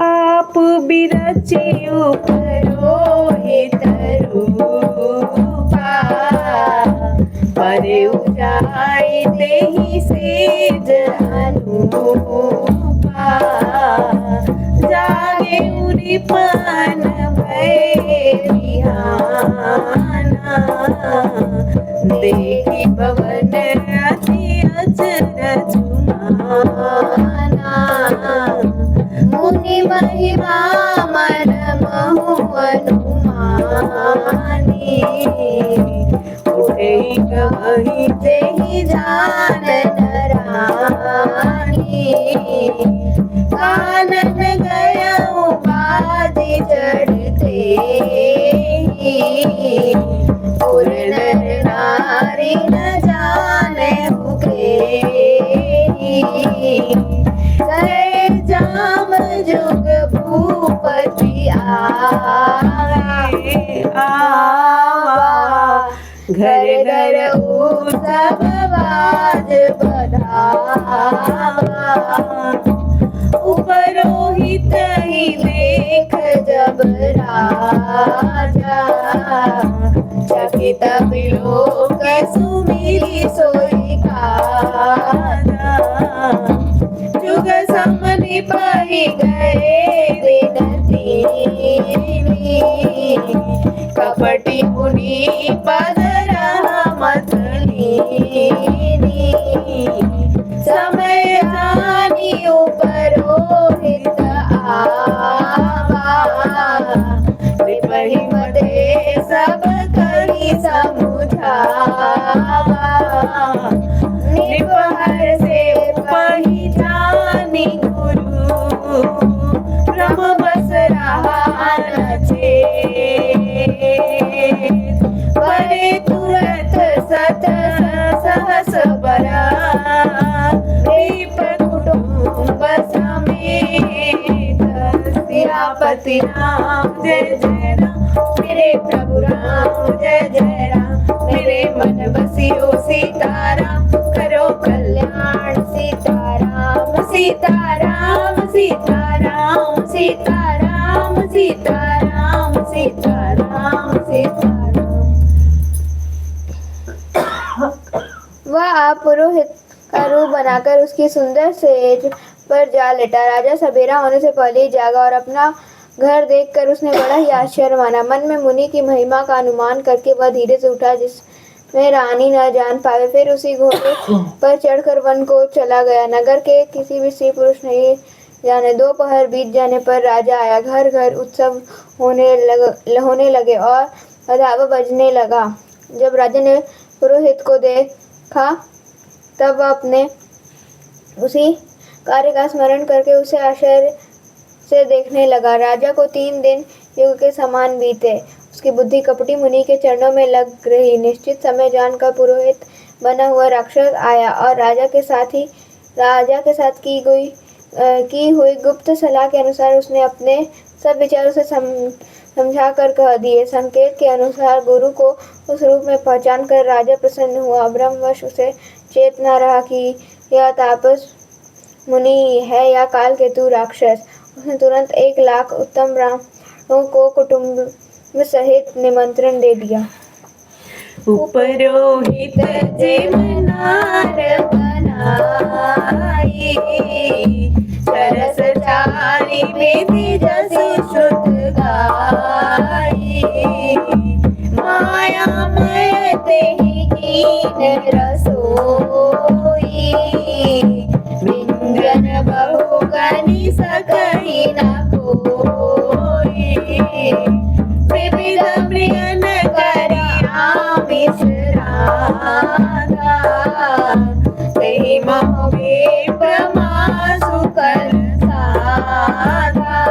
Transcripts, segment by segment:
आप बिरचियो पुरोहित रूपा, परे उजाई तेहि सेज अनुपा। जागे उरिपन भय बिहाना, देखी पवन अति अचरज माना। मुनि महिमा मन महु अनुमानी, उठे कहि तेहि जानन रानी। कानन गयउ बाजी चढ़ते ही, उर नर नारी न जाने करे जाम जुग भूपति आए आवा। घर घर उत्सव बाज बधावा, उपरोहित ही देख जब राजा। चकित बिलोक सुमिरि सोई काजा, जुग समनि पहि गए विनती। कपटी मुनि पद रहमत लीनी, समय जानी उपरोहित आवा। विपहि मते सब कहि समुझावा, निपहर से पहिचानी गुरु। ब्रह्म बस रहा न चेत, परे तुरत सत सहस बरा। दीप कुटुम्ब समेत, सियापति राम जय जय राम। मेरे प्रभु राम जय जय राम। मेरे मन बसियो सीताराम, करो कल्याण सीताराम। सीताराम सीताराम सीताराम सीताराम सीताराम सीताराम। वह आप पुरोहित का रूप बनाकर उसकी सुंदर सेज पर जा लेटा। राजा सवेरा होने से पहले ही जागा और अपना घर देखकर उसने बड़ा ही आश्चर्य माना। मन में मुनि की महिमा का अनुमान करके वह धीरे से उठा, जिसमें रानी न जान पावे। फिर उसी घोड़े पर चढ़कर वन को चला गया। नगर के किसी भी स्त्री पुरुष नहीं जाने। दोपहर बीत जाने पर राजा आया। घर घर उत्सव होने लगे और बधावा बजने लगा। जब राजा ने पुरोहित को देखा तब वह अपने उसी कार्य का स्मरण करके उसे आश्चर्य से देखने लगा। राजा को 3 दिन युग के समान बीते। उसकी बुद्धि कपटी मुनि के चरणों में लग रही। निश्चित समय जानकर पुरोहित बना हुआ राक्षस आया और राजा के साथ की हुई गुप्त सलाह के अनुसार उसने अपने सब विचारों से समझा कर कह दिए। संकेत के अनुसार गुरु को उस रूप में पहचान कर राजा प्रसन्न हुआ। भ्रमवश उसे चेत न रहा कि यह तापस मुनि है या कालकेतु राक्षस। उसने तुरंत 1 लाख उत्तम ब्राह्मणों को कुटुंब सहित निमंत्रण दे दिया। उपरोहित जिमनार बनाई, सरस चारि विधि जसु श्रुत गाई। मायामय तेहि कीन रसोई, व्यंजन बहु गनि सकहि न कोई। विविध प्रियन करि आमिष राधा, तेहि महु विप्रमासु कर साधा।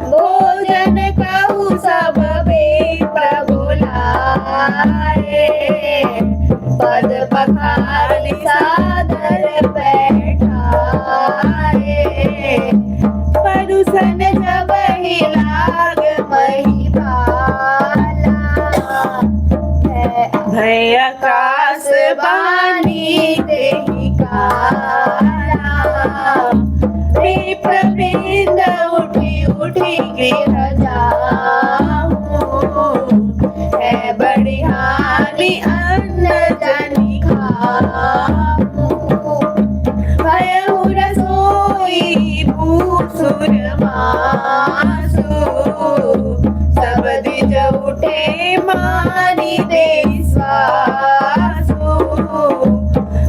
भोजन कहु सब विप्र बुलाए, पद पखारि सादर बैठाए। परुसन जबहि लाग महिपाला, भय आकाश बानी तेहि काला। विप्रवृंद उठी उठी गृह जाऊं, है बड़ी हानि अन्न जनि खाऊं, भयउ रसोई भूसुर मासु, सब द्विज उठे मानि दे स्वासु,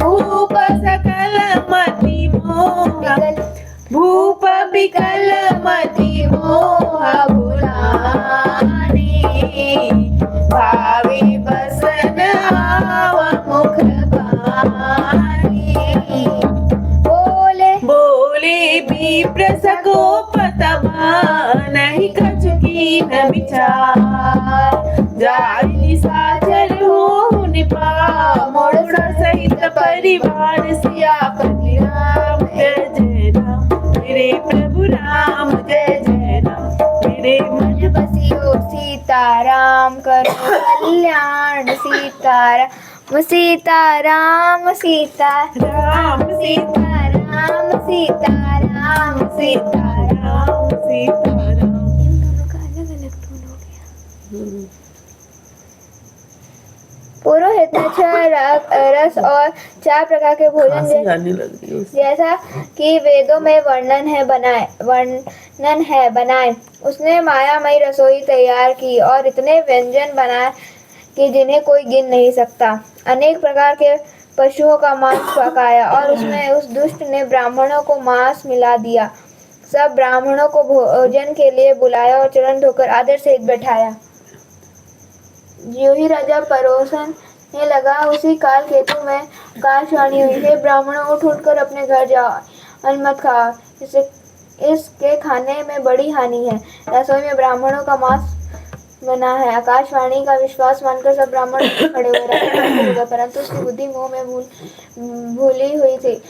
भूप सकल मति मोह, भूप विकल मति मोह भुलानी, भावी बसन आव मुख बानी, बोले विप्र सकोपतमा, नहीं कछुकी न विचार, जाहि निशाचर हो निपा, मोर सहित परिवार सियापति राम, जय जय राम मेरे प्रभु राम, जय जय राम मेरे मन बसियो सीताराम करो कल्याण सीताराम सीताराम सीताराम सीताराम सीताराम सीताराम सीताराम। इन दोनों का अलग अलग टोन हो गया। पुरोहित ने 6 रस और 4 प्रकार के भोजन जैसा कि वेदों में वर्णन है बनाए। उसने मायामयी रसोई तैयार की और इतने व्यंजन बनाए कि जिन्हें कोई गिन नहीं सकता। अनेक प्रकार के पशुओं का मांस पकाया और उसमें उस दुष्ट ने ब्राह्मणों को मांस मिला दिया। सब ब्राह्मणों को भोजन के लिए बुलाया और चरण धोकर आदर सहित बैठाया। ज्यों ही राजा परोसने लगा, उसी काल केतु में आकाशवाणी हुई, हे ब्राह्मणों, उठ कर अपने घर जाओ, अन्न मत खाओ, इसके खाने में बड़ी हानि है। रसोई में ब्राह्मणों का मांस बना है। आकाशवाणी का विश्वास मानकर सब ब्राह्मण खड़े हुए रहे, परंतु उसकी बुद्धि मोह में भूली हुई थी।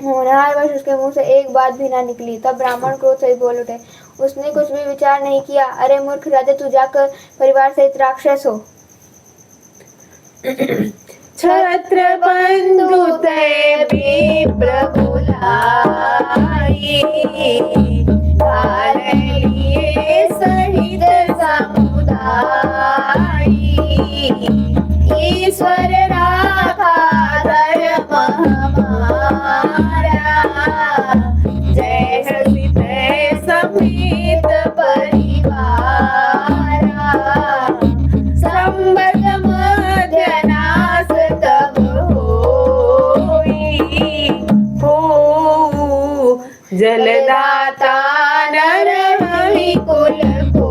होनहार वश उसके मुंह से एक बात भी ना निकली। तब ब्राह्मण क्रोध सहित बोल उठे। उसने कुछ भी विचार नहीं किया। अरे मूर्ख राजा, तू जाकर परिवार सहित राक्षस हो। छत्र बंधु ते विप्र बुलाई, कारणिये सहित समुदाई, ईश्वर राखा धर्म हमारा, जय सीत समेत परिवारा, संबत मध्यनाश तब होई, हो जलदाता नरहरि कुल को,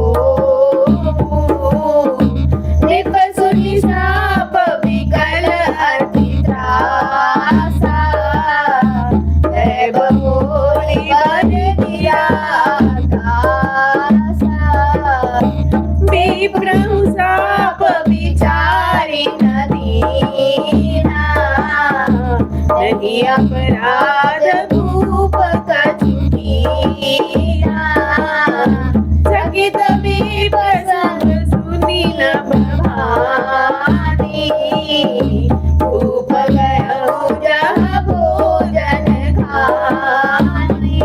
नृप सुनि शाप विकल अति त्रासा, बहुली वन दिया आकाशा, विप्रहु शाप विचारी न दीना, नहीं अपराध भूप कछु कीना, चकित विप्र संग सुनि न भवानी, भूप गयउ जहाँ भोजन खानी,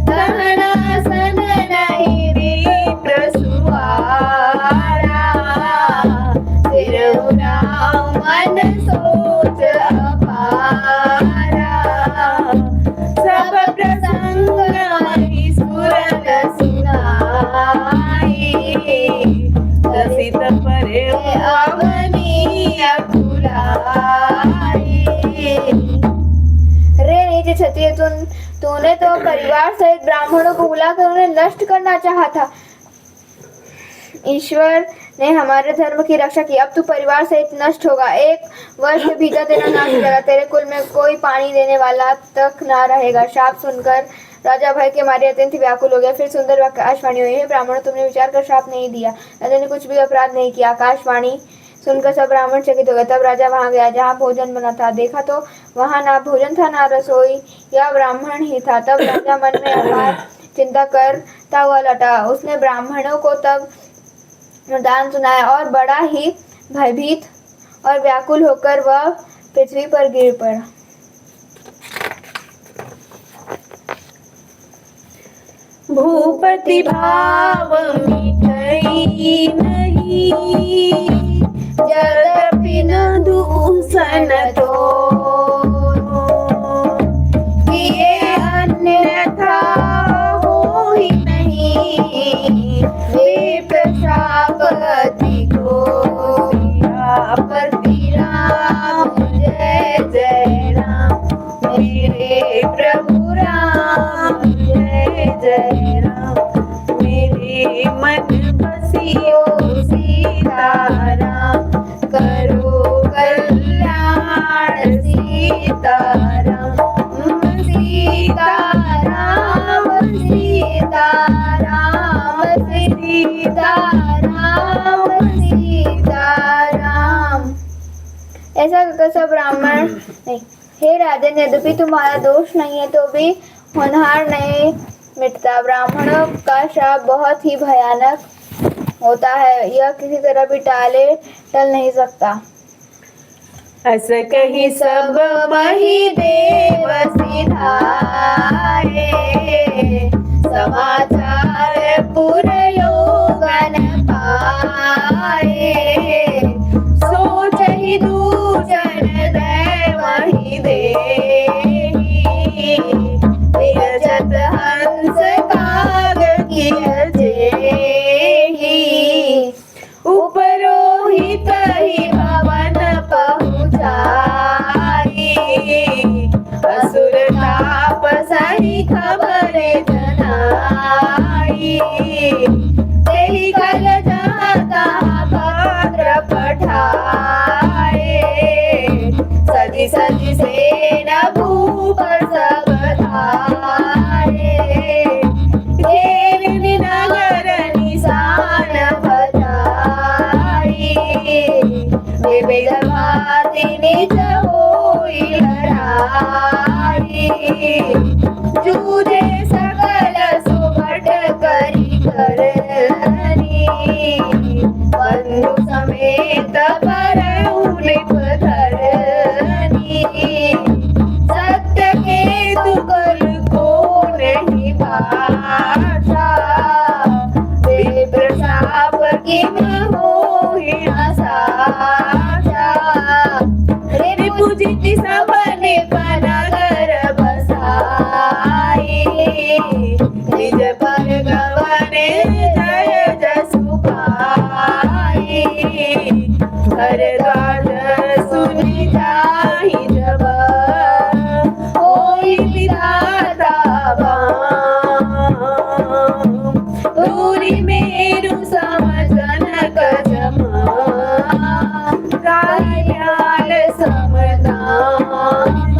सहनासन नहीं विप्र सुवारा, फिर उराऊ मन सोच अपारा, सब प्रसंग महि सुरन सुनाई, लसित परे अवनी अकुलाई। रे नीच क्षत्रिय, तूने तो परिवार सहित ब्राह्मणों को बुलाकर उन्हें नष्ट करना चाहा था। ईश्वर ने हमारे धर्म की रक्षा की। अब तू परिवार सहित नष्ट होगा। 1 वर्ष के भीतर तेरा नाश हो जाएगा। तेरे कुल में कोई पानी देने वाला तक ना रहेगा। शाप सुनकर राजा भय के मारे अत्यंत व्याकुल हो गया। फिर सुंदर आकाशवाणी हुई, हे ब्राह्मणों, तुमने विचार कर श्राप नहीं दिया। राजा ने कुछ भी अपराध नहीं किया। आकाशवाणी सुनकर सब ब्राह्मण चकित हो गए। तब राजा वहां गया जहाँ भोजन बना था। देखा तो वहां ना भोजन था, ना रसोई, या ब्राह्मण ही था। तब राजा मन में अपार चिंता करता हुआ लौटा। उसने ब्राह्मणों को तब दान सुनाया और बड़ा ही भयभीत और व्याकुल होकर वह पृथ्वी पर गिर पड़ा। भूपति भाव मिटई नहीं, यद्यपि न दूषण तो किए अन्यथा हो ही नहीं, विप्रशापति को पति राम जय जय राम, मेरे प्रभु राम जय जय राम, मेरे मन बसियो सीताराम, करो कल्याण सीताराम, सीताराम सीताराम सीताराम सीताराम। ऐसा कहकर सब ब्राह्मण नहीं, हे राजन, यद्यपि तुम्हारा दोष नहीं है तो भी होनहार नहीं मिटता। ब्राह्मणों का श्राप बहुत ही भयानक होता है, यह किसी तरह भी टल नहीं सकता। अस कही सब मही देव सिधाए, समाचार पुरयोगन पाए, सोचहि दूषण दैवहि देहि, विरजत हंस काग किय जेहि, उपरोहित ही भवन पहुँचाई, असुर ताप सही खबर जनाई, तेहि कल जहाँ तहाँ पत्र पठाए, सजी सजी सेना भूप सब धारे, घेरिन नगर निशान बजाई, विविध भांति निज होई लड़ाई, जूझे सकल सुभट करी करनी, बंधु समेत परऊ निपधरनी, सत्य केतु कर को नहीं भाषा, विप्रशाप किम होई आशा, रिपुजिति सबने नगर बसाई, निज पर गवने जय जसु पाई, घर द्वार सुनि जाहि जब, होई विधाता बाम, दूरी मेरु सम जनक जमा, रायाल समदान,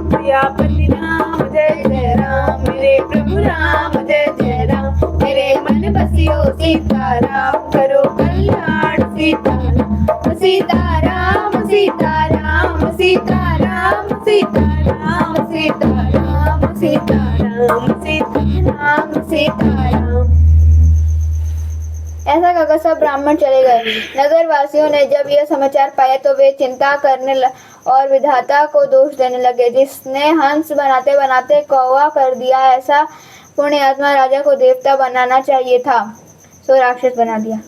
प्रियापति राम जय जय राम, मेरे प्रभु राम जय जय राम, मेरे मन बसियो सीताराम, करो कल्याण सीताराम, सीताराम सीताराम सीताराम सीताराम सीताराम सीताराम सीताराम सीताराम। ऐसा कहकर सब ब्राह्मण चले गए। नगर वासियों ने जब यह समाचार पाया तो वे चिंता करने और विधाता को दोष देने लगे, जिसने हंस बनाते बनाते कौवा कर दिया, ऐसा पुण्य आत्मा राजा को देवता बनाना चाहिए था, सो राक्षस बना दिया।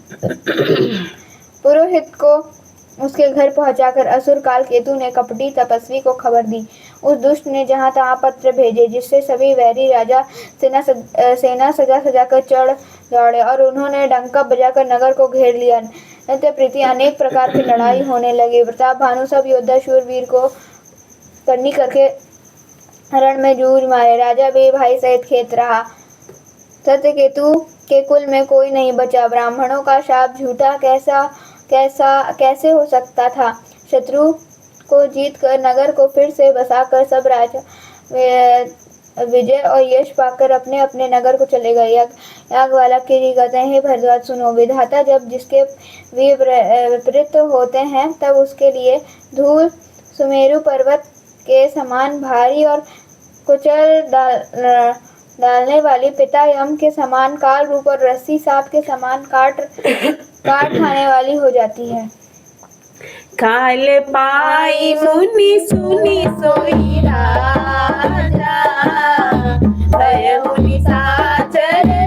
पुरोहित को उसके घर पहुंचाकर असुर काल केतु ने कपटी तपस्वी को खबर दी। उस दुष्ट ने जहां तहां पत्र भेजे, जिससे सभी वैरी राजा सेना सजा सजा कर चढ़ दौड़े और उन्होंने डंका बजाकर नगर को घेर लिया। नित्य प्रीति अनेक प्रकार की लड़ाई होने लगी। प्रताप भानु सब योद्धा शूरवीर को करनी करके रण में जूझ मारे। राजा भी भाई सहित खेत रहा। सत्यकेतु के कुल में कोई नहीं बचा। ब्राह्मणों का शाप झूठा कैसे हो सकता था। शत्रु को जीत कर नगर को फिर से बसाकर सब राजा विजय और यश पाकर अपने अपने नगर को चले गए। याज्ञवल्क्य की कहते हैं, हे भरद्वाज सुनो, विधाता जब जिसके विपरीत होते हैं तब उसके लिए धूल सुमेरु पर्वत के समान भारी और कुचल डालने वाली पिता यम के समान काल रूप और रस्सी सांप के समान काट खाने वाली हो जाती है। काल पाई मुनि सुनी सोई राजा, भयउ निशाचर